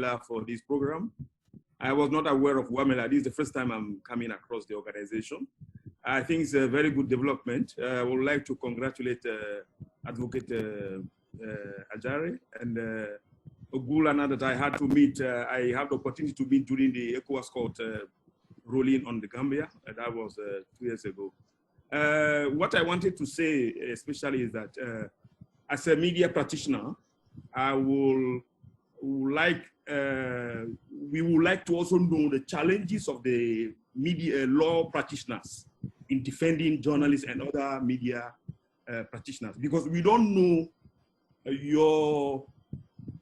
WAMELA for this program. I was not aware of WAMELA. This is the first time I'm coming across the organization. I think it's a very good development. I would like to congratulate Advocate Ajare and Ogulana that I had to meet. I had the opportunity to meet during the ECOWAS court ruling on the Gambia. That was 2 years ago. What I wanted to say especially is that as a media practitioner, we would like to also know the challenges of the media law practitioners in defending journalists and other media practitioners, because we don't know your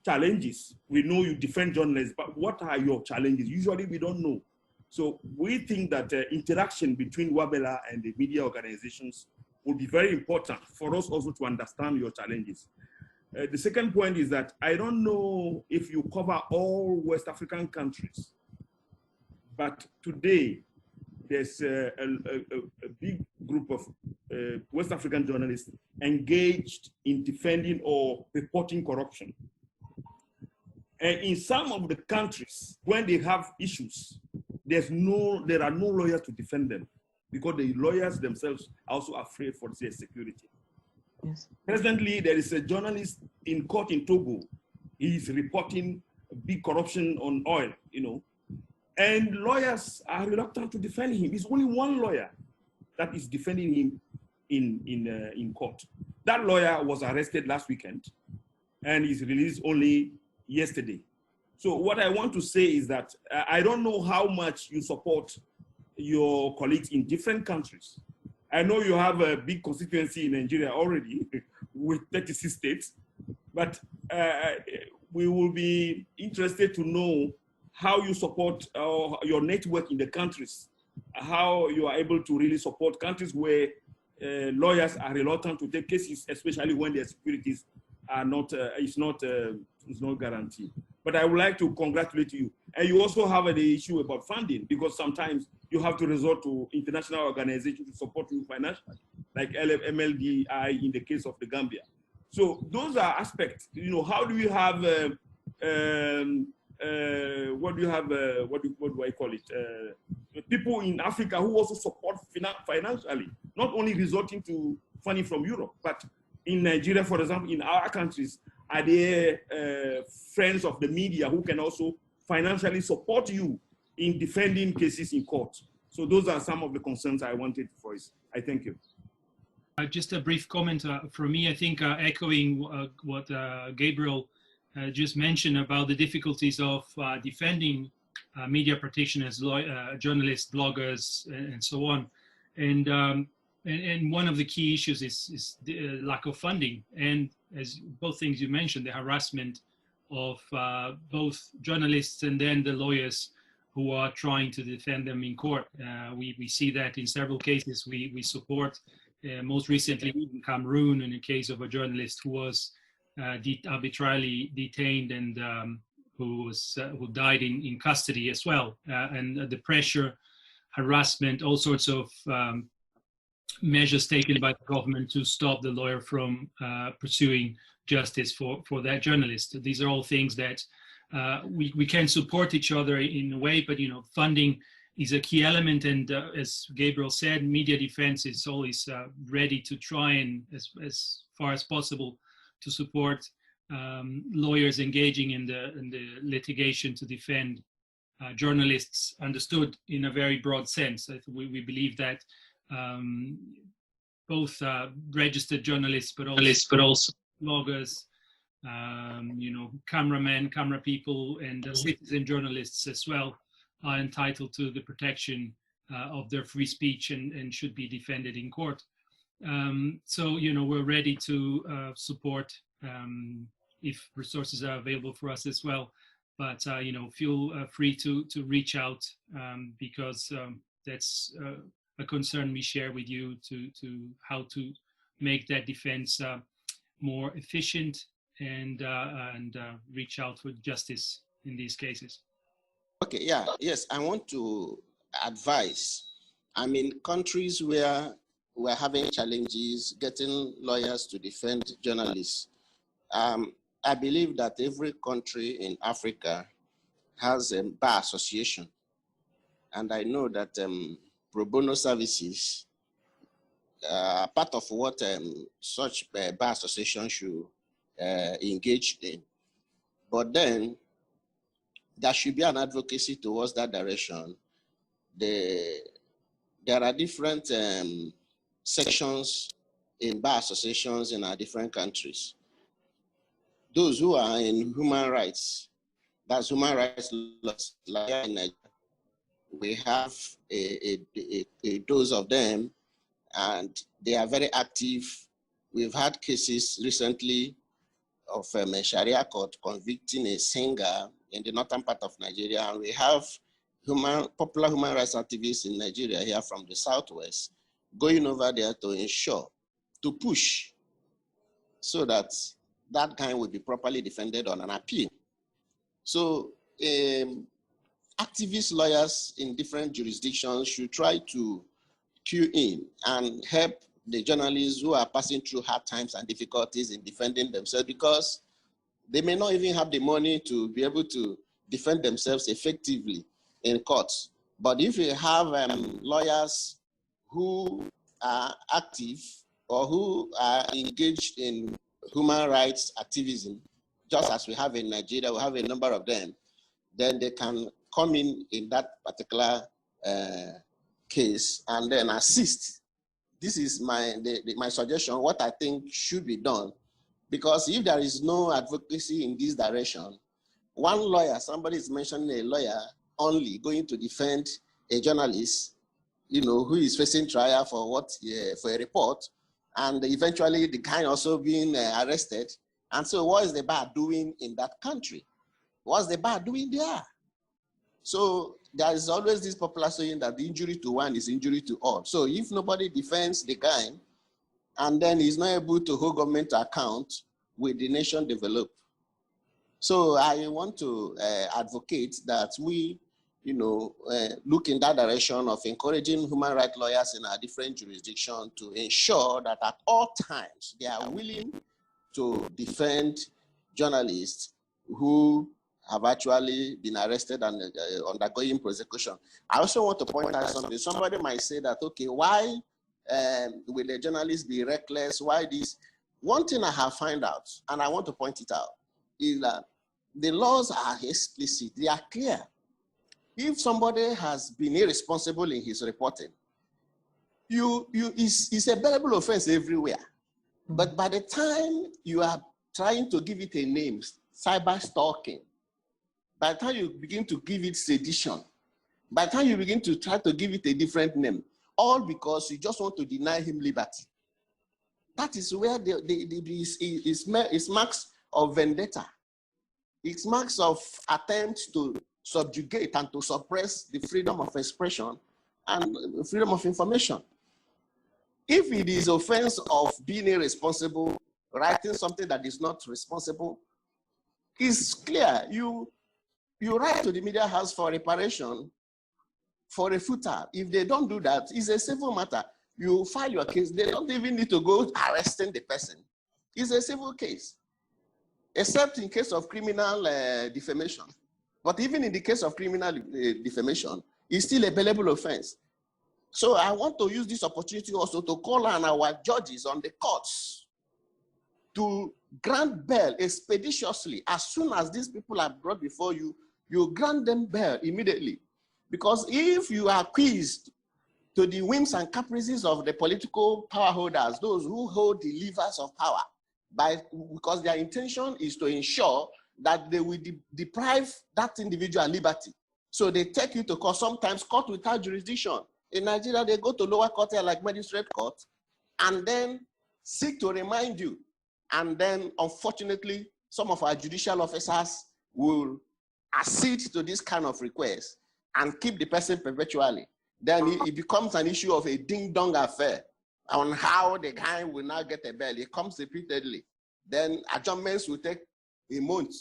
challenges. We know you defend journalists, but what are your challenges? Usually we don't know. So we think that interaction between WAMELA and the media organizations will be very important for us also to understand your challenges. The second point is that I don't know if you cover all West African countries, but today there's a big group of West African journalists engaged in defending or reporting corruption. And in some of the countries, when they have issues, there are no lawyers to defend them, because the lawyers themselves are also afraid for their security. Yes. Presently, there is a journalist in court in Togo. He is reporting big corruption on oil, and lawyers are reluctant to defend him. There's only one lawyer that is defending him in court. That lawyer was arrested last weekend and is released only yesterday. So what I want to say is that I don't know how much you support your colleagues in different countries. I know you have a big constituency in Nigeria already with 36 states, but we will be interested to know how you support your network in the countries, how you are able to really support countries where lawyers are reluctant to take cases, especially when their securities are not, it's not guaranteed. But I would like to congratulate you. And you also have the issue about funding, because sometimes you have to resort to international organizations to support you financially, like MLDI in the case of the Gambia. So those are aspects. How do you have what do I call it? People in Africa who also support financially, not only resorting to funding from Europe, but in Nigeria, for example, in our countries, are there friends of the media who can also financially support you in defending cases in court? So those are some of the concerns I wanted to voice. I thank you. Just a brief comment from me. I think echoing what Gabriel just mentioned about the difficulties of defending media practitioners, journalists, bloggers, and so on. And one of the key issues is the lack of funding. And as both things you mentioned, the harassment of both journalists and then the lawyers who are trying to defend them in court. We see that in several cases. We support, most recently in Cameroon, in the case of a journalist who was arbitrarily detained and who died in custody as well. And the pressure, harassment, all sorts of measures taken by the government to stop the lawyer from pursuing justice for that journalist. These are all things that we can support each other in a way, but funding is a key element. And as Gabriel said, media defense is always ready to try and, as far as possible, to support lawyers engaging in the litigation to defend journalists, understood in a very broad sense. We believe that both registered journalists, but also bloggers, cameramen, camera people, and citizen journalists as well are entitled to the protection of their free speech and should be defended in court. So we're ready to support if resources are available for us as well. But feel free to reach out because that's a concern we share with you to how to make that defense more efficient and reach out for justice in these cases. Okay, yes, I want to advise. I'm in countries where we're having challenges getting lawyers to defend journalists. I believe that every country in Africa has a bar association. And I know that pro bono services are part of what such bar association should engage in. But then there should be an advocacy towards that direction. There are different sections in bar associations in our different countries. Those who are in human rights, that's human rights laws, like in Nigeria, we have a dose of them, and they are very active. We've had cases recently of a Sharia court convicting a singer in the northern part of Nigeria, and we have popular human rights activists in Nigeria here from the southwest going over there to ensure, to push, so that that guy will be properly defended on an appeal. So activist lawyers in different jurisdictions should try to cue in and help the journalists who are passing through hard times and difficulties in defending themselves, because they may not even have the money to be able to defend themselves effectively in courts. But if you have lawyers who are active or who are engaged in human rights activism, just as we have in Nigeria, we have a number of them, then they can come in that particular case and then assist. This is my suggestion, what I think should be done. Because if there is no advocacy in this direction, one lawyer, somebody is mentioning a lawyer only going to defend a journalist, who is facing trial for for a report, and eventually the guy also being arrested. And so what is the bar doing in that country? What's the bar doing there? So there is always this popular saying that the injury to one is injury to all. So if nobody defends the guy, and then he's not able to hold government to account, will the nation develop? So I want to advocate that we, look in that direction of encouraging human rights lawyers in our different jurisdictions to ensure that at all times they are willing to defend journalists who have actually been arrested and undergoing prosecution. I also want to point out something. Somebody might say that, okay, why will the journalists be reckless? Why this? One thing I have found out, and I want to point it out, is that the laws are explicit. They are clear. If somebody has been irresponsible in his reporting, it's a bearable offense everywhere. But by the time you are trying to give it a name, cyber stalking, by the time you begin to give it sedition, by the time you begin to try to give it a different name, all because you just want to deny him liberty. That is where it's marks of vendetta. It's marks of attempt to subjugate and to suppress the freedom of expression and freedom of information. If it is offense of being irresponsible, writing something that is not responsible, it's clear. You write to the media house for reparation, for a footer. If they don't do that, it's a civil matter. You file your case. They don't even need to go arresting the person. It's a civil case, except in case of criminal defamation. But even in the case of criminal defamation, it's still a bailable offense. So I want to use this opportunity also to call on our judges on the courts to grant bail expeditiously. As soon as these people are brought before you, you grant them bail immediately. Because if you are acquised to the whims and caprices of the political power holders, those who hold the levers of power, because their intention is to ensure that they will deprive that individual liberty. So they take you to court, sometimes court without jurisdiction. In Nigeria, they go to lower court here like magistrate court and then seek to remind you. And then, unfortunately, some of our judicial officers will accede to this kind of request and keep the person perpetually. Then it becomes an issue of a ding-dong affair on how the guy will now get a bail. It comes repeatedly. Then adjournments will take a month.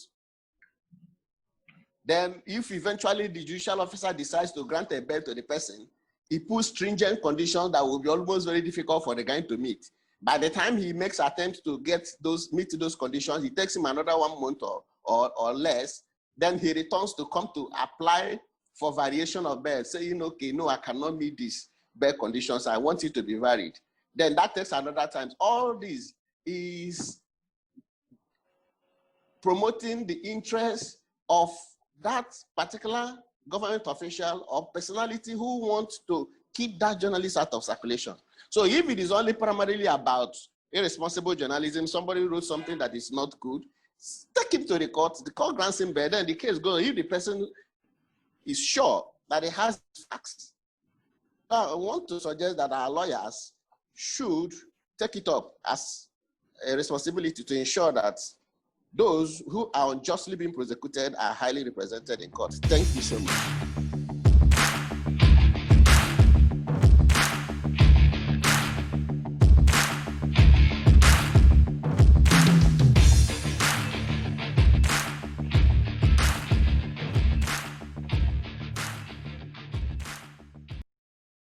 Then if eventually the judicial officer decides to grant a bail to the person, he puts stringent conditions that will be almost very difficult for the guy to meet. By the time he makes attempts to meet those conditions, it takes him another 1 month or less Then he returns to come to apply for variation of bail, saying, okay, no, I cannot meet these bail conditions. I want it to be varied. Then that takes another time. All this is promoting the interest of that particular government official or personality who wants to keep that journalist out of circulation. So if it is only primarily about irresponsible journalism, somebody wrote something that is not good, take him to the court grants him bail, then the case goes. If the person is sure that he has facts, I want to suggest that our lawyers should take it up as a responsibility to ensure that those who are unjustly being prosecuted are highly represented in court. Thank you so much.